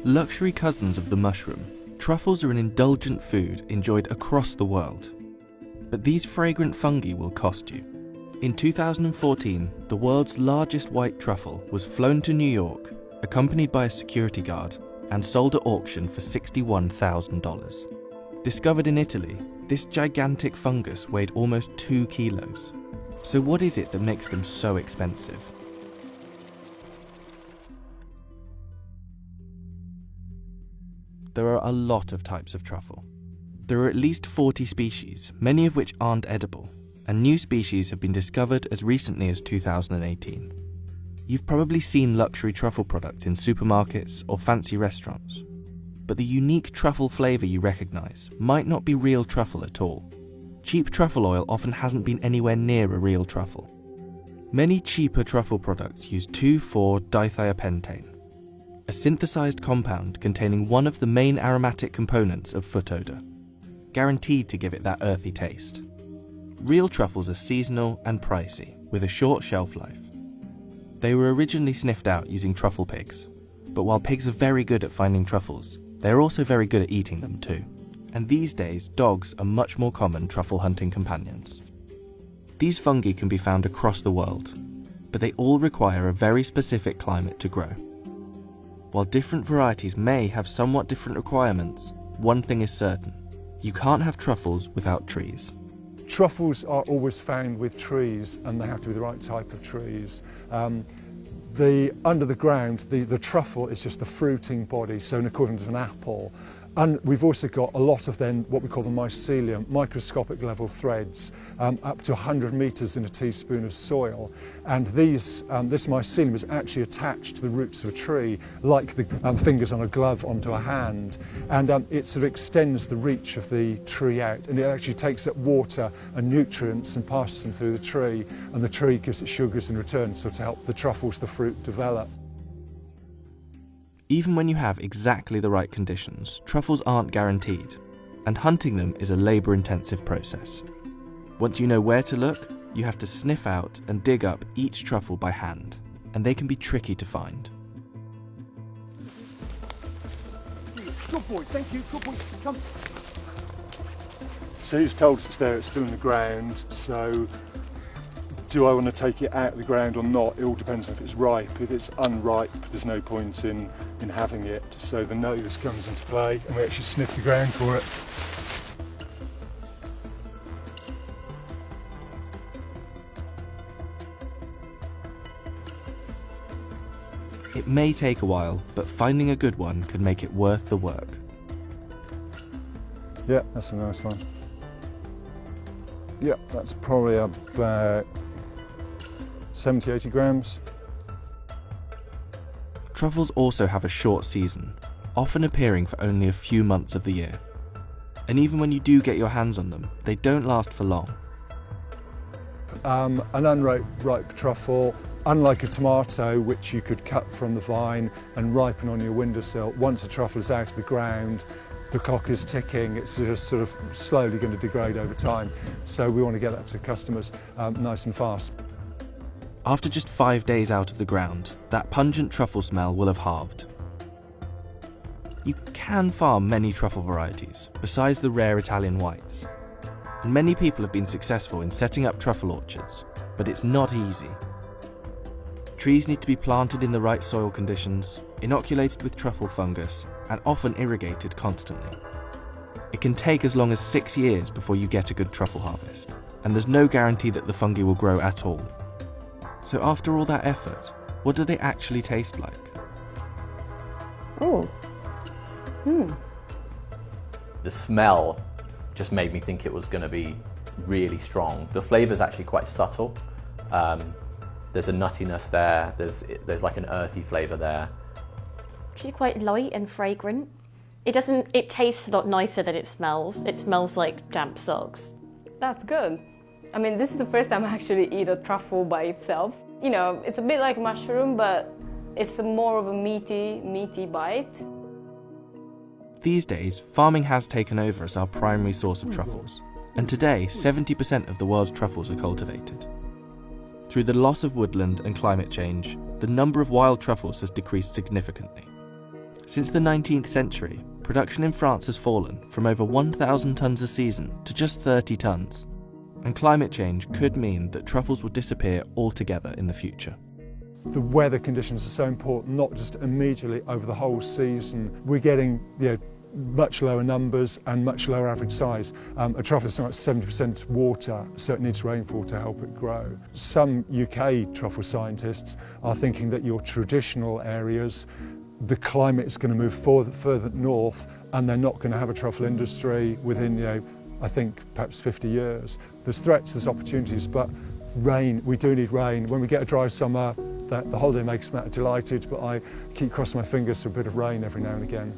Luxury cousins of the mushroom, truffles are an indulgent food enjoyed across the world. But these fragrant fungi will cost you. In 2014, the world's largest white truffle was flown to New York, accompanied by a security guard, and sold at auction for $61,000. Discovered in Italy, this gigantic fungus weighed almost 2 kilos. So what is it that makes them so expensive? There are a lot of types of truffle. There are at least 40 species, many of which aren't edible, and new species have been discovered as recently as 2018. You've probably seen luxury truffle products in supermarkets or fancy restaurants, but the unique truffle flavour you recognise might not be real truffle at all. Cheap truffle oil often hasn't been anywhere near a real truffle. Many cheaper truffle products use 2,4-dithiopentane, a synthesized compound containing one of the main aromatic components of foot odour, guaranteed to give it that earthy taste. Real truffles are seasonal and pricey, with a short shelf life. They were originally sniffed out using truffle pigs, but while pigs are very good at finding truffles, they're also very good at eating them too. And these days, dogs are much more common truffle hunting companions. These fungi can be found across the world, but they all require a very specific climate to grow. While different varieties may have somewhat different requirements, one thing is certain: you can't have truffles without trees. Truffles are always found with trees, and they have to be the right type of trees. Under the ground, the truffle is just the fruiting body, so in accordance with an apple. And we've also got a lot of then what we call the mycelium, microscopic level threads, up to 100 metres in a teaspoon of soil. And this mycelium is actually attached to the roots of a tree, like the fingers on a glove onto a hand. And it sort of extends the reach of the tree out, and it actually takes up water and nutrients and passes them through the tree, and the tree gives it sugars in return, so to help the truffles, the fruit, develop. Even when you have exactly the right conditions, truffles aren't guaranteed, and hunting them is a labour-intensive process. Once you know where to look, you have to sniff out and dig up each truffle by hand, and they can be tricky to find. Good boy, thank you, good boy, come. So he's told us it's there, it's still in the ground, so do I want to take it out of the ground or not? It all depends on if it's ripe. If it's unripe, there's no point in having it. So the nose comes into play, and we actually sniff the ground for it. It may take a while, but finding a good one could make it worth the work. Yeah, that's a nice one. Yeah, that's probably about 70-80 grams. Truffles also have a short season, often appearing for only a few months of the year. And even when you do get your hands on them, they don't last for long. An unripe truffle, unlike a tomato, which you could cut from the vine and ripen on your windowsill, once a truffle is out of the ground, the clock is ticking, it's just sort of slowly going to degrade over time. So we want to get that to customers nice and fast. After just 5 days out of the ground, that pungent truffle smell will have halved. You can farm many truffle varieties, besides the rare Italian whites. And many people have been successful in setting up truffle orchards, but it's not easy. Trees need to be planted in the right soil conditions, inoculated with truffle fungus, and often irrigated constantly. It can take as long as 6 years before you get a good truffle harvest, and there's no guarantee that the fungi will grow at all. So after all that effort, what do they actually taste like? Oh. The smell just made me think it was going to be really strong. The flavour's actually quite subtle. There's a nuttiness there, there's like an earthy flavour there. Actually quite light and fragrant. It tastes a lot nicer than it smells. It smells like damp socks. That's good. I mean, this is the first time I actually eat a truffle by itself. You know, it's a bit like mushroom, but it's more of a meaty bite. These days, farming has taken over as our primary source of truffles, and today 70% of the world's truffles are cultivated. Through the loss of woodland and climate change, the number of wild truffles has decreased significantly. Since the 19th century, production in France has fallen from over 1,000 tonnes a season to just 30 tonnes, and climate change could mean that truffles will disappear altogether in the future. The weather conditions are so important, not just immediately over the whole season. We're getting much lower numbers and much lower average size. A truffle is something like 70% water, so it needs rainfall to help it grow. Some UK truffle scientists are thinking that your traditional areas, the climate is going to move further north, and they're not going to have a truffle industry within, I think, perhaps 50 years. There's threats, there's opportunities, but rain, we do need rain. When we get a dry summer, the holiday makers are delighted, but I keep crossing my fingers for a bit of rain every now and again.